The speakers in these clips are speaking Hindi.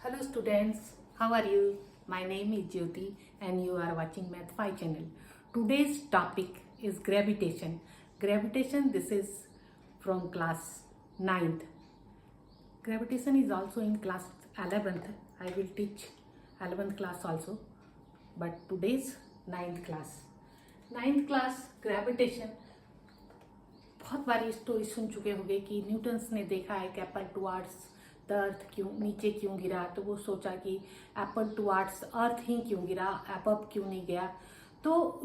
Hello students, how are you? My name is Jyoti and you are watching Math5 channel. Today's topic is gravitation. Gravitation, this is from class 9th. Gravitation is also in class 11th. I will teach 11th class also. But today's 9th class. 9th class gravitation. बहुत बार स्टोरी सुन चुके होंगे कि न्यूटन्स ने देखा है कि एप्पल टुवार्ड्स द अर्थ क्यों नीचे क्यों गिरा, तो वो सोचा कि एप्पल टुवार्ड्स अर्थ ही क्यों गिरा, अबव क्यों नहीं गया. तो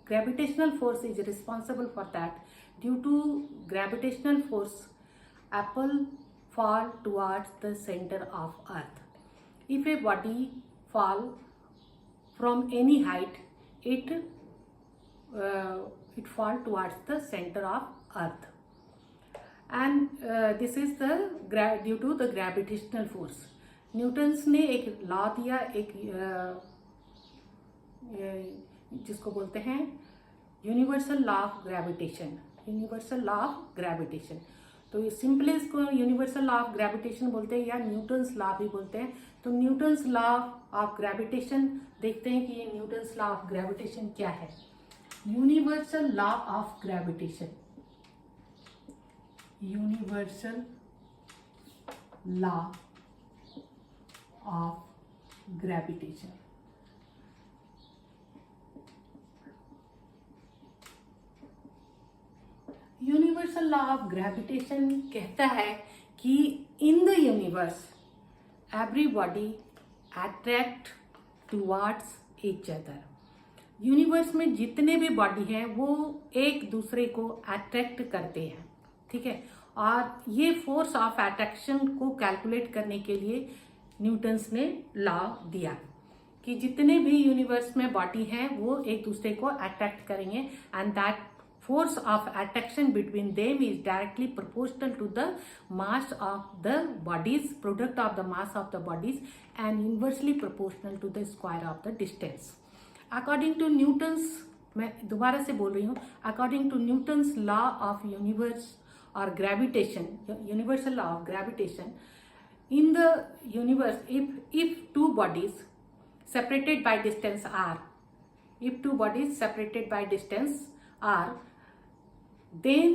gravitational force is responsible for that. Due to gravitational force apple fall towards the center of earth. If a body fall from any height, it fall towards the center of earth, and this is the due to the gravitational force. Newton's ने एक लॉ दिया, एक जिसको बोलते हैं universal law of gravitation. Universal law of gravitation, तो ये सिंपली इसको यूनिवर्सल लॉ ऑफ ग्रेविटेशन बोलते हैं या न्यूटन्स लॉ भी बोलते हैं. तो न्यूटन्स लॉ ऑफ ग्रेविटेशन देखते हैं कि ये न्यूटन्स लॉ ऑफ ग्रेविटेशन क्या है. Universal law of gravitation, universal law of gravitation. Universal law of gravitation कहता है कि in the universe everybody attract towards each other. Universe में जितने भी बॉडी हैं वो एक दूसरे को अट्रैक्ट करते हैं, ठीक है. और ये फोर्स ऑफ अट्रैक्शन को कैलकुलेट करने के लिए न्यूटन्स ने लॉ दिया कि जितने भी यूनिवर्स में बॉडी हैं वो एक दूसरे को अट्रैक्ट करेंगे, and that force of attraction between them is directly proportional to the mass of the bodies, product of the mass of the bodies, and inversely proportional to the square of the distance. According to Newton's, मैं दोबारा से बोल रही हूँ, according to Newton's law of universe or gravitation, universal law of gravitation, in the universe, if two bodies separated by distance are, if two bodies separated by distance are, then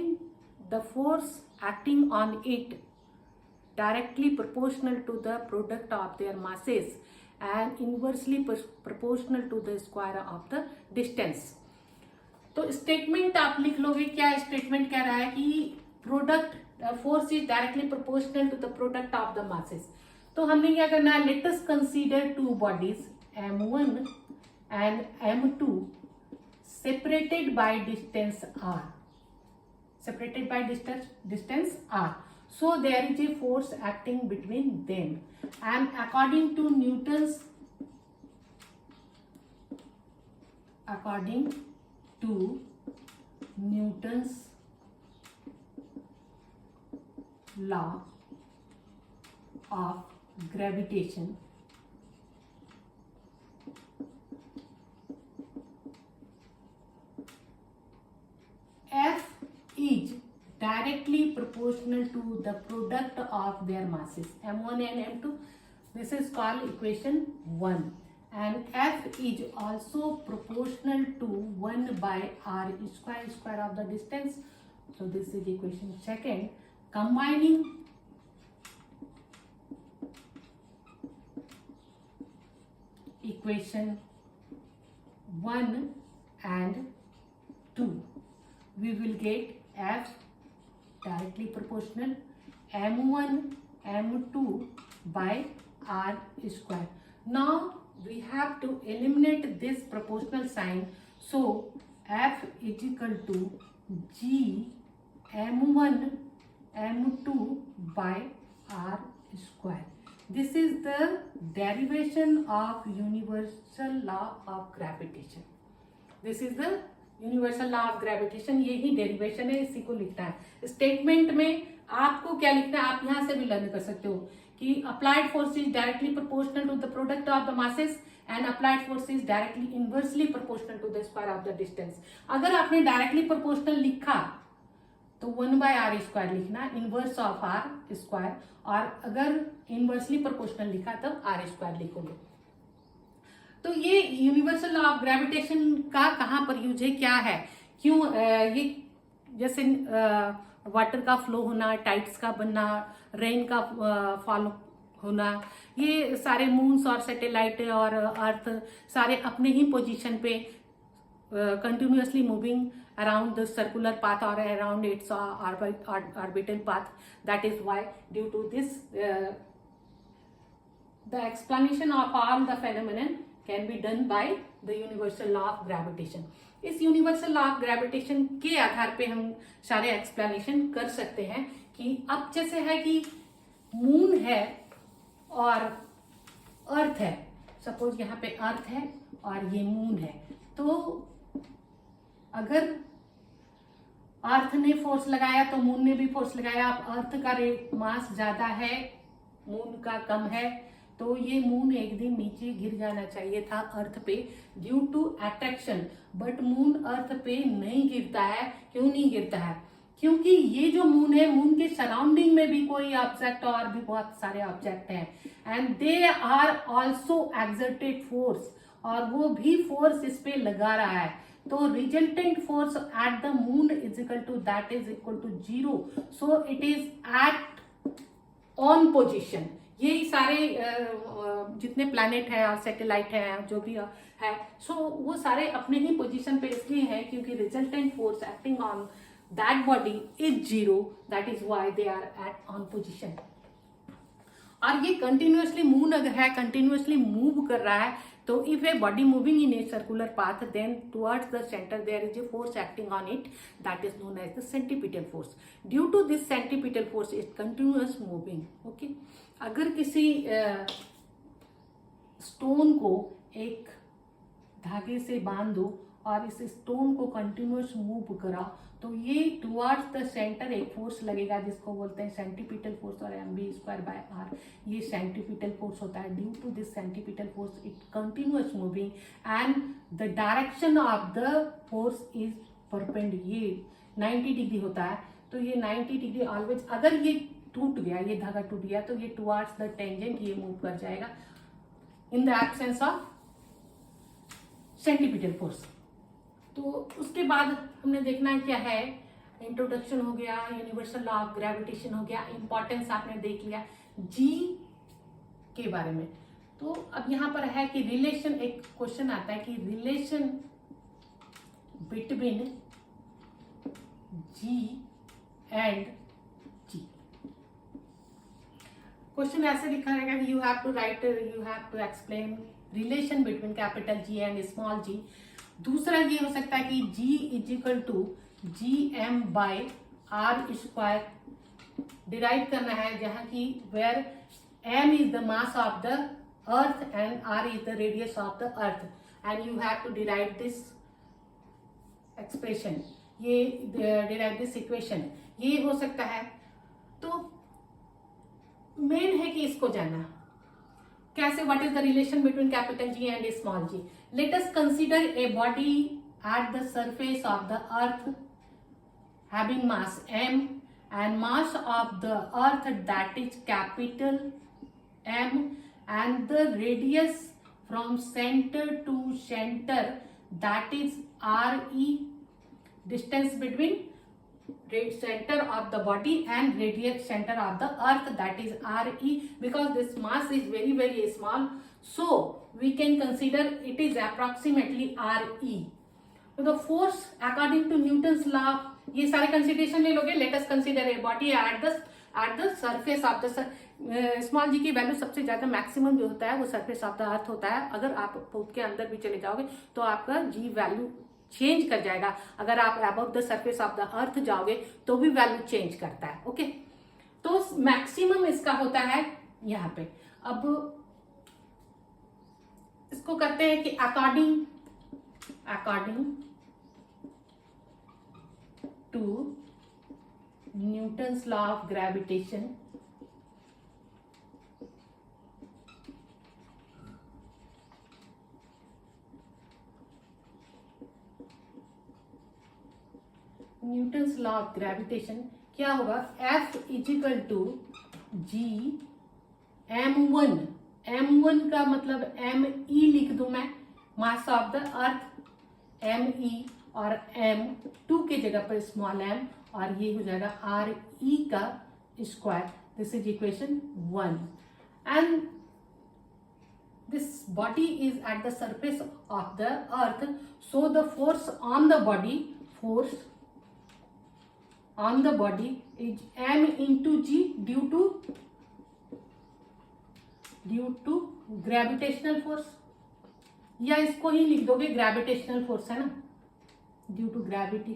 the force acting on it directly proportional to the product of their masses and inversely proportional to the square of the distance. तो स्टेटमेंट आप लिख लोगे. क्या स्टेटमेंट कह रहा है कि product force is directly proportional to the product of the masses. तो हमने क्या करना है, let us consider two bodies M1 and M2 separated by distance r. Separated by distance r. So there is a force acting between them, and according to Newton's law of gravitation, F is directly proportional to the product of their masses M1 and M2. This is called equation 1, and F is also proportional to 1 by r square of the distance. So this is equation 2. Combining equation 1 and 2, we will get F directly proportional M1 M2 by r square. Now we have to eliminate this proportional sign, so F is equal to G M1 M2 by r square. This is the derivation of universal law of gravitation. This is the universal law of gravitation, यही डेरिवेशन है, इसी को लिखना है. स्टेटमेंट में आपको क्या लिखना है, आप यहां से भी लर्न कर सकते हो कि applied force is directly proportional to the product of the masses and applied force is directly inversely proportional to the square of the distance. अगर आपने डायरेक्टली प्रोपोर्शनल लिखा तो 1/r² लिखना, इनवर्स ऑफ आर स्क्वायर, और अगर इनवर्सली प्रोपोर्शनल लिखा तब r² लिखोगे। तो ये यूनिवर्सल लॉ ऑफ ग्रेविटेशन का कहाँ पर यूज है, क्या है, क्यों ये जैसे वाटर का फ्लो होना, टाइड्स का बनना, रेन का फॉल होना, ये सारे मून्स और सैटेलाइट और अर्थ सारे अपने ही पोजीशन पे continuously moving around the circular path or around its orbital path. That is why due to this the explanation of all the phenomenon can be done by the universal law of gravitation. इस यूनिवर्सल लॉ ऑफ ग्रेविटेशन के आधार पे हम सारे एक्सप्लेनेशन कर सकते हैं कि अब जैसे है कि मून है और अर्थ है, सपोज यहाँ पे अर्थ है और ये मून है, तो अगर अर्थ ने फोर्स लगाया तो मून ने भी फोर्स लगाया। अब अर्थ का मास ज्यादा है, मून का कम है, तो ये मून एक दिन नीचे गिर जाना चाहिए था अर्थ पे due to attraction, but moon earth पे नहीं गिरता है। क्यों नहीं गिरता है? क्योंकि ये जो मून है, मून के सराउंडिंग में भी कोई ऑब्जेक्ट और भी बहुत सारे ऑब्जेक्ट हैं, and they are also exerted force, और वो भी फोर्स इस पे लगा रहा है। तो resultant force at the moon is equal to that is equal to 0, so it is at on position. ये सारे जितने प्लैनेट है और सैटेलाइट है जो भी है, सो वो सारे अपने ही पोजीशन पे इसलिए हैं क्योंकि resultant force acting on that body is 0, that is why they are at on position. और ये कंटिन्यूअसली मून अगर है, कंटिन्यूअसली मूव कर रहा है, तो if a body moving in a circular path, then towards the centre there is a force acting on it, that is known as the centripetal force. Due to this centripetal force is continuous moving. Okay, अगर किसी स्टोन को एक धागे से बांध दो और इस स्टोन को कंटिन्यूअस मूव करा, तो ये टुवर्ड्स द सेंटर एक फोर्स लगेगा जिसको बोलते हैं सेंटीपिटल फोर्स, और mv²/r ये सेंटीपिटल फोर्स होता है। Due to this centripetal force it continuous moving and the direction of the force is perpendicular, ये 90 डिग्री होता है, तो ये 90 डिग्री ऑलवेज, अगर ये टूट गया, ये धागा टूट गया, तो ये टुवर्ड्स द टेंजेंट ये मूव कर जाएगा in the absence of centripetal force. तो उसके बाद हमने देखना क्या है, इंट्रोडक्शन हो गया, यूनिवर्सल लॉ ऑफ ग्रेविटेशन हो गया, इंपॉर्टेंस आपने देख लिया जी के बारे में। तो अब यहाँ पर है कि रिलेशन, एक क्वेश्चन आता है कि relation between G and G. Question ऐसे लिखा रहेगा कि you have to explain relation between capital G and small G. दूसरा ये हो सकता है कि G is equal to GM/r² derive करना है, जहां की where M is the mass of the earth and R is the radius of the earth, and you have to derive this expression, ये डिराइव दिस इक्वेशन, ये हो सकता है। तो मेन है कि इसको जानना कैसे, what is the relation between capital G and small G. Let us consider a body at the surface of the earth having mass m and mass of the earth that is capital M, and the radius from center to center that is RE, distance between center of the body and radius center of the earth, that is RE. Because this mass is very very small, so we can consider it is approximately RE. So the force according to Newton's law, ये सारे कंसिडरेशन ले लोगे। Let us consider a body at the surface of the small G की वैल्यू सबसे ज्यादा मैक्सिमम जो होता है वो सरफेस ऑफ द अर्थ होता है। अगर आप उसके अंदर भी चले जाओगे तो आपका जी वैल्यू चेंज कर जाएगा। अगर आप above the surface of the अर्थ जाओगे तो भी वैल्यू चेंज करता है। ओके, तो मैक्सिमम इसका होता है यहाँ पे। अब इसको करते हैं कि according to Newton's law of gravitation, Newton's law of gravitation क्या होगा, F is equal to G m1, m1 का मतलब me लिख दूं मैं, मास ऑफ द अर्थ me, और m2 के जगह पर स्मॉल m, और ये हो जाएगा re का square. This is equation 1. And this body is at the surface of the earth, so the force on the body is m into g due to gravitational force, या इसको ही लिख दोगे ग्रेविटेशनल फोर्स है ना, due to gravity.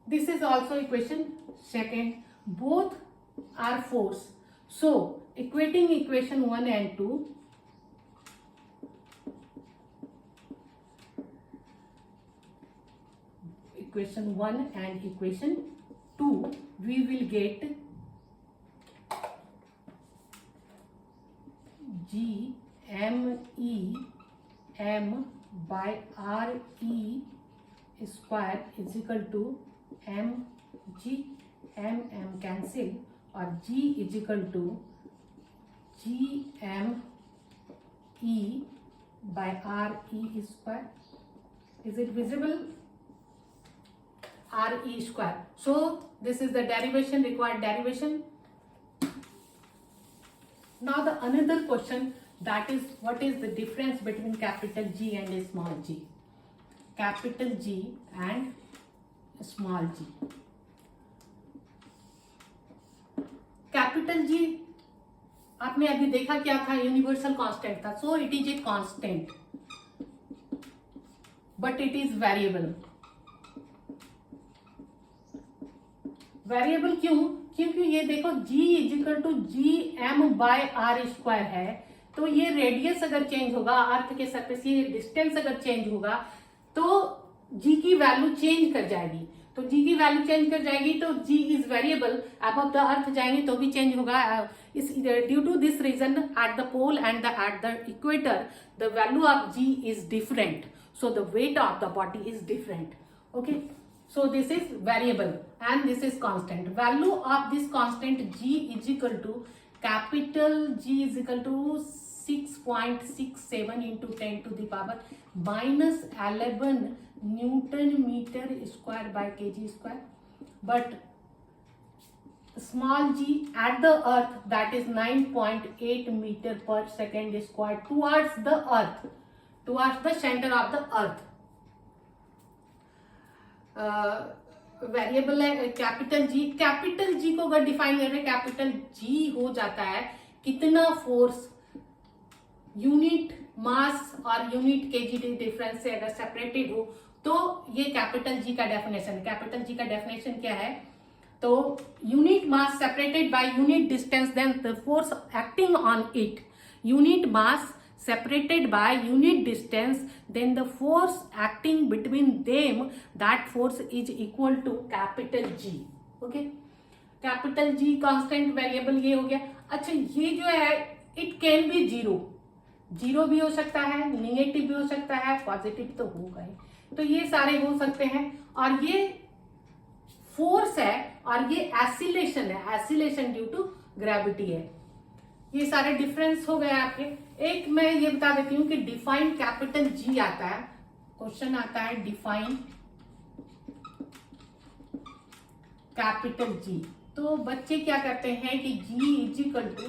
This is also equation second. Both are force, so equating equation 1 and 2, equation 1 and equation 2, we will get g m e m by r e square is equal to m g, m cancel, और g is equal to g m e by r e square. Is it visible? R e square. So this is the derivation, required derivation. Now the another question, that is what is the difference between capital G and small g? Capital G and small g. Capital G आपने अभी देखा क्या था, यूनिवर्सल कांस्टेंट था. So it is a constant but it is variable. Variable क्यों? क्योंकि ये देखो g is equal to G M by R square है, तो ये रेडियस अगर चेंज होगा, अर्थ के सरफेस ये डिस्टेंस अगर चेंज होगा तो g की वैल्यू चेंज कर जाएगी. तो g की वैल्यू चेंज कर जाएगी तो g is variable. Above the earth जाएंगे तो भी चेंज होगा. इस due to this reason at the pole and at the equator the value of g is different, so the weight of the body is different. Okay, so this is variable and this is constant. Value of this constant g is equal to capital G is equal to 6.67 into 10 to the power minus 11 Newton meter square by kg square. But small g at the earth, that is 9.8 meter per second square towards the earth, towards the center of the earth. Variable है कैपिटल जी. कैपिटल जी को अगर डिफाइन करें, कैपिटल जी हो जाता है कितना फोर्स यूनिट मास और यूनिट केजी डिफरेंस से अगर सेपरेटेड हो, तो ये कैपिटल जी का डेफिनेशन. कैपिटल जी का डेफिनेशन क्या है? तो unit mass separated by unit distance, then the force acting on it. Unit mass separated by unit distance, then the force acting between them, that force is equal to capital G. Okay, capital G constant variable ये हो गया. अच्छा, ये जो है it can be जीरो भी हो सकता है, नेगेटिव भी हो सकता है, पॉजिटिव तो होगा ही. तो ये सारे हो सकते हैं. और ये फोर्स है और ये एसिलेशन है, एसिलेशन ड्यू टू ग्रेविटी है. ये सारे डिफरेंस हो गए आपके. एक मैं ये बता देती हूं कि डिफाइन कैपिटल जी आता है, क्वेश्चन आता है डिफाइन कैपिटल जी. तो बच्चे क्या करते हैं कि g is equal to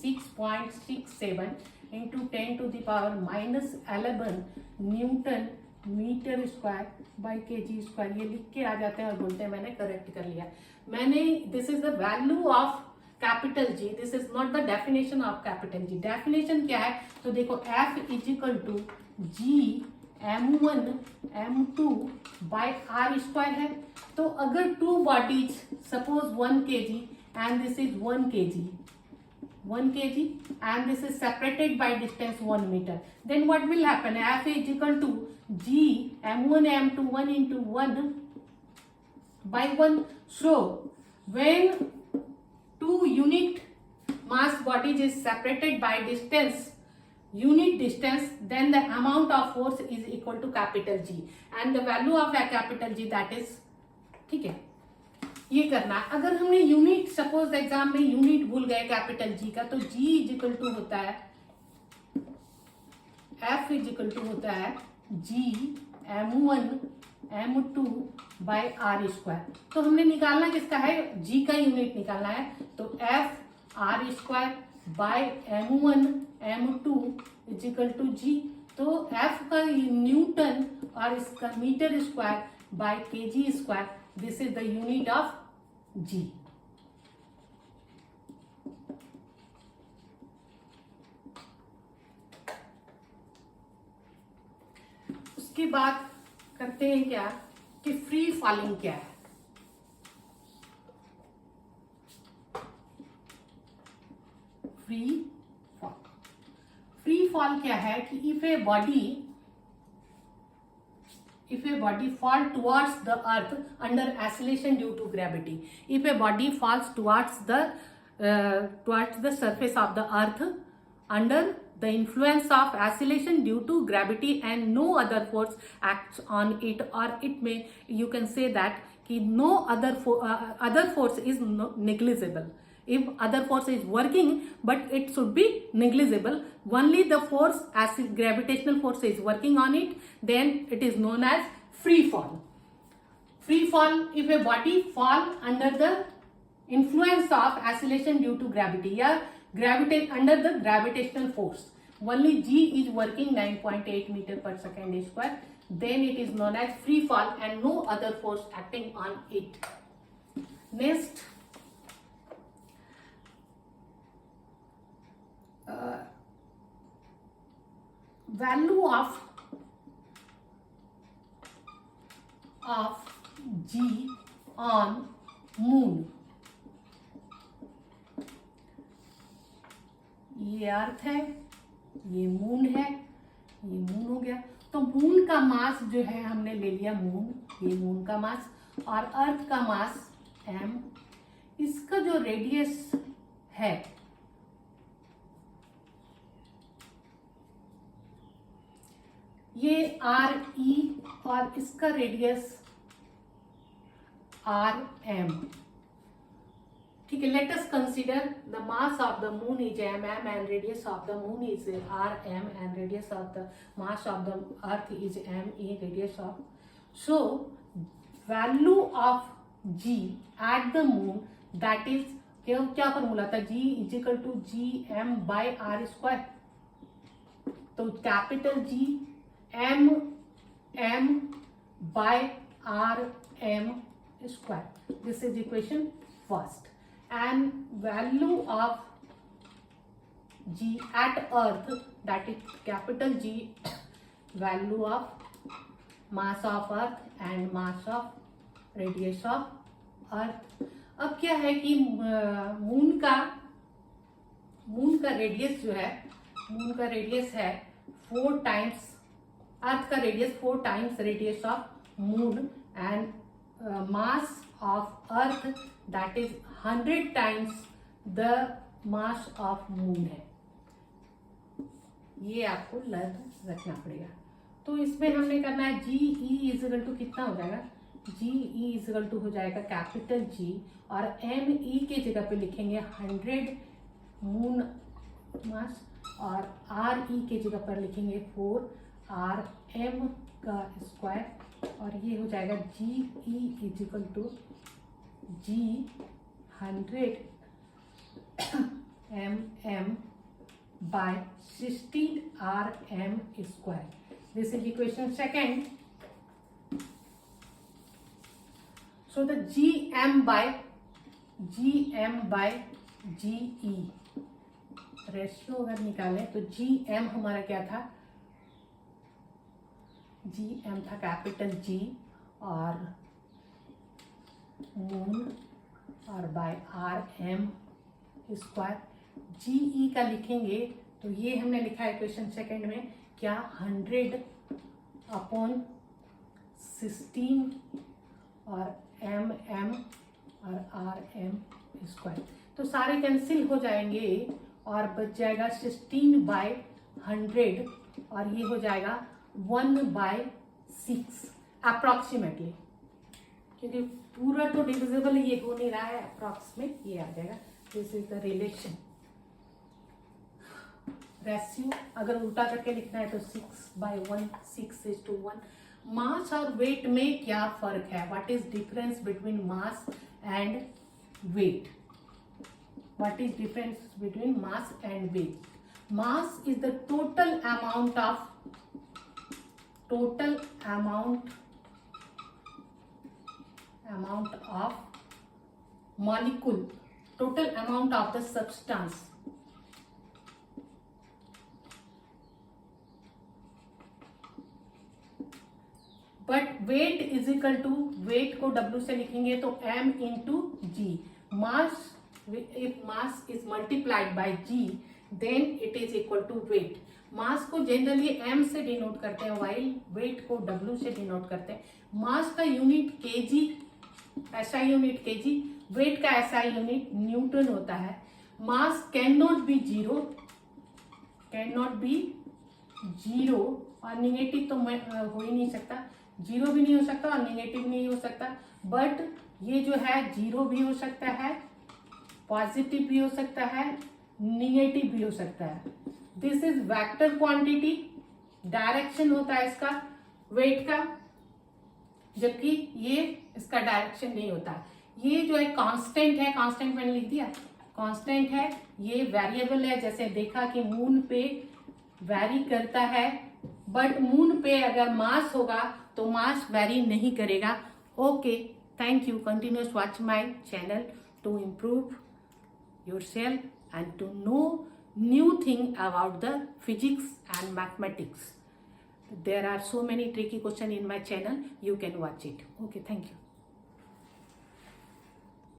6.67 into 10 to the power minus 11 newton metre square by KG square, ये लिख के आ जाते हैं और बोलते हैं मैंने करेक्ट कर लिया. मैंने this is the value of capital G, this is not the definition of capital G. Definition क्या है? तो देखो F is equal to G m1 m2 by R square है. तो अगर two bodies suppose 1 kg and this is 1 kg and this is separated by distance 1 meter, then what will happen? F is equal to g m1 m2 1 into 1 by 1. So when two unit mass bodies is separated by distance unit distance, then the amount of force is equal to capital G and the value of a capital G that is, ठीक है, ये करना है। अगर हमने यूनिट, सपोज एग्जाम में यूनिट भूल गए कैपिटल जी का, तो G इज इक्वल टू होता है, F इज इक्वल टू होता है G M1 M2 by R square. तो हमने निकालना किसका है, G का यूनिट निकालना है, तो F R square by M1 M2 is equal to G। तो F का न्यूटन और इसका metre square by kg square, this is the unit of G। उसके बाद करते हैं क्या कि फ्री फॉलिंग क्या है। फ्री फॉल क्या है कि if A body fall towards the earth under acceleration due to gravity, if a body falls towards the surface of the earth under the influence of acceleration due to gravity and no other force acts on it, or it may, you can say that कि no other force is negligible. If other force is working but it should be negligible, only the force as gravitational force is working on it, then it is known as free fall. Free fall, if a body fall under the influence of acceleration due to gravity या under the gravitational force, only G is working 9.8 meter per second square, then it is known as free fall and no other force acting on it. Next, value of G on moon। ये अर्थ है, ये मून है, ये मून हो गया। तो मून का मास जो है हमने ले लिया मून, ये मून का मास, और अर्थ का मास m, इसका जो रेडियस है ये आर ई और इसका रेडियस आर एम। ठीक है, let us consider the mass of the moon is M and radius of the moon is R M and radius of the mass of the earth is M a radius of. So value of g at the moon, that is क्या फॉर्मूला था, g is equal to G M by R square. तो capital G m by rm square, this is equation first, and value of G at earth, that is capital G, value of mass of earth and mass of radius of earth। अब क्या है कि मून का रेडियस जो है, मून का रेडियस है 4 टाइम्स, अर्थ का radius 4 times radius of moon, and mass of earth that is 100 times the mass of moon है। ये आपको याद रखना पड़ेगा। तो इसमें हमने करना है जी ई इजिकल टू कितना हो जाएगा, जी ई इजिकल टू हो जाएगा कैपिटल जी, और एम ई के जगह पे लिखेंगे 100 मून मास, और आर ई के जगह पर लिखेंगे 4 आर एम का स्क्वायर, और ये हो जाएगा g e equal to G 100 M by 16 rm square. This is equation second. So the gm by ge ratio अगर निकालें तो gm हमारा क्या था, gm था कैपिटल G और मून और बाय rm स्क्वायर। GE का लिखेंगे तो ये हमने लिखा है क्वेश्चन सेकंड में क्या 100 अपॉन 16 और mm और rm स्क्वायर, तो सारे कैंसिल हो जाएंगे और बच जाएगा 16 बाय 100 और ये हो जाएगा 1/6 अप्रॉक्सीमेटली, क्योंकि पूरा तो डिविजिबल ये हो नहीं रहा है, अप्रॉक्सीमेट ये आ जाएगा. This is the relation. Ratio अगर उल्टा करके लिखना है तो 6/1, 6:1. मास और वेट में क्या फर्क है? What is difference between mass and weight? What is difference between mass and weight? Mass is the total amount of molecule, total amount of the substance. But weight is equal to, weight को W से लिखेंगे तो M into G. Mass, if mass is multiplied by G, then it is equal to weight. मास को जनरली M से डिनोट करते हैं, while weight को W से डिनोट करते हैं. मास का unit kg, SI unit kg, weight का SI यूनिट न्यूटन होता है. मास कैन नॉट बी जीरो और निगेटिव तो हो ही नहीं सकता, जीरो भी नहीं हो सकता और निगेटिव नहीं हो सकता. बट ये जो है जीरो भी हो सकता है, पॉजिटिव भी हो सकता है, निगेटिव भी हो सकता है. This is vector quantity. Direction होता है इसका वेट का, जबकि ये इसका डायरेक्शन नहीं होता. ये जो है कांस्टेंट है, कांस्टेंट मैंने लिख दिया, कांस्टेंट है. ये वेरिएबल है, जैसे देखा कि मून पे वैरी करता है, बट मून पे अगर मास होगा तो मास वैरी नहीं करेगा. Okay, thank you. Continuous watch my channel to improve yourself and to know new thing about the physics and mathematics. There are so many tricky questions in my channel. You can watch it. Okay, thank you.